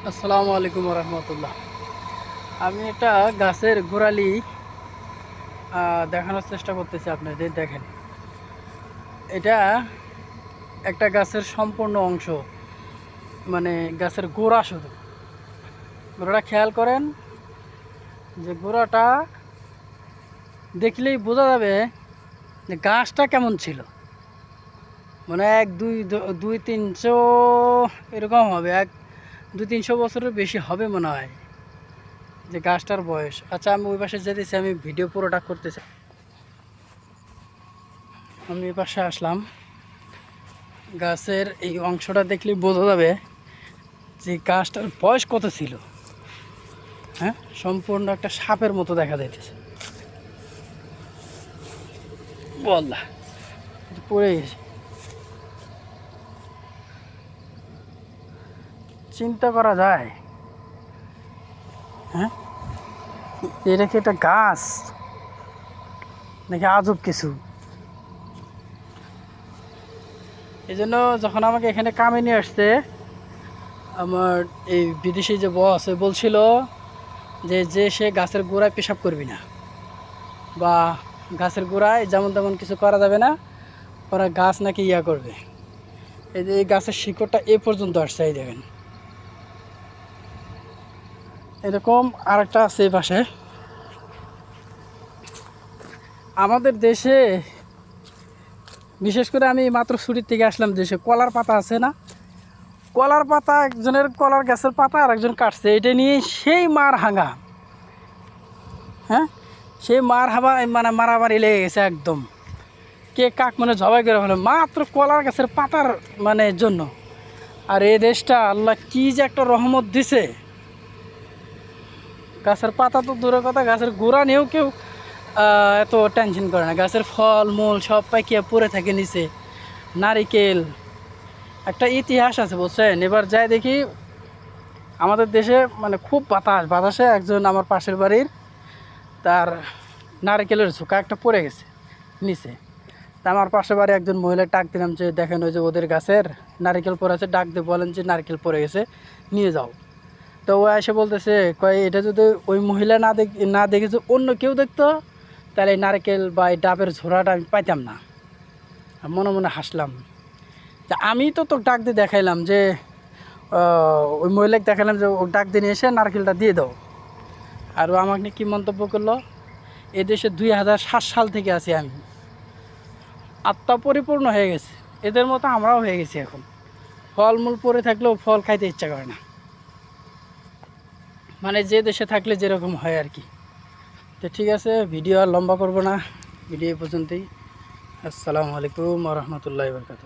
আসসালামু আলাইকুম রহমতুল্লাহ। আমি একটা গাছের গোড়ালি দেখানোর চেষ্টা করতেছি আপনাদের। দেখেন, এটা একটা গাছের সম্পূর্ণ অংশ, মানে গাছের গোড়া। শুধু গোড়াটা খেয়াল করেন, যে গোড়াটা দেখলেই বোঝা যাবে যে গাছটা কেমন ছিল। মানে এক দুই দুই তিনশো এরকম হবে, 200-300 বছরের বেশি হবে মনে হয় যে গাছটার বয়স। আচ্ছা, আমি ওই পাশে যেতেছি, আমি ভিডিও পুরোটা করতেছি। আমি এই পাশে আসলাম, গাছের এই অংশটা দেখলেই বোঝা যাবে যে গাছটার বয়স কত ছিল। হ্যাঁ, সম্পূর্ণ একটা সাপের মতো দেখা যাইতেছে। বল্লা পড়ে গেছে। চিন্তা করা যায়, হ্যাঁ, এটা কি একটা গাছ নাকি আজব কিছু। এই জন্য যখন আমাকে এখানে কামে নিয়ে আসছে, আমার এই বিদেশি যে বস বলছিল যে সে গাছের গোড়ায় পেশাব করবি না, বা গাছের গোড়ায় যেমন তেমন কিছু করা যাবে না, ওরা গাছ নাকি ইয়া করবে। এই যে এই গাছের শিকড়টা এ পর্যন্ত আসছে, এই দেখেন। এরকম আরেকটা আছে এই পাশে। আমাদের দেশে, বিশেষ করে আমি মাত্র ছুটির থেকে আসলাম দেশে, কলার পাতা আছে না, কলার পাতা, একজনের কলার গাছের পাতা আর একজন কাটছে, এটা নিয়ে সেই মার হাঙ্গা। হ্যাঁ, সেই মানে মারামারি লেগে গেছে একদম। কে কাক মানে জবাই করে ফেলে মাত্র কলার গাছের পাতার মানে জন্য। আর এই দেশটা আল্লাহ কি যে একটা রহমত দিছে, গাছের পাতা তো দূরের কথা, গাছের গোড়া নিয়েও কেউ এত টেনশন করে না। গাছের ফল মূল সব পাইকিয়া পড়ে থাকে নিচে। নারিকেল, একটা ইতিহাস আছে বুঝছেন। এবার যাই দেখি আমাদের দেশে মানে খুব বাতাসে একজন আমার পাশের বাড়ির, তার নারিকেলের ঝোঁকা একটা পড়ে গেছে নিচে। তা আমার পাশের বাড়ি একজন মহিলা ডাক দিলাম যে দেখেন, ওই যে ওদের গাছের নারিকেল পড়ে আছে, ডাক দিয়ে বলেন যে নারকেল পড়ে গেছে, নিয়ে যাও। তো ও এসে বলতেছে, কয় এটা যদি ওই মহিলা না দেখেছে অন্য কেউ দেখতো, তাহলে এই নারকেল বা এই ডাবের ঝোড়াটা আমি পাইতাম না। মনে মনে হাসলাম, তা আমি তো তোকে ডাক দিয়ে দেখাইলাম যে ওই মহিলাকে দেখালাম যে ও ডাক দিয়ে এসে নারকেলটা দিয়ে দাও। আর ও আমাকে নিয়ে কী মন্তব্য করলো, এদেশে 2007 সাল থেকে আছি আমি, আত্মা পরিপূর্ণ হয়ে গেছে, এদের মতো আমরাও হয়ে গেছি এখন। ফলমূল পরে থাকলেও ফল খাইতে ইচ্ছা করে না, মানে যে দেশে থাকলে যেরকম হয় আর কি। তো ঠিক আছে, ভিডিও আর লম্বা করব না, ভিডিও পর্যন্তই। আসসালামু আলাইকুম ওয়া রাহমাতুল্লাহি ওয়া বারাকাতুহু।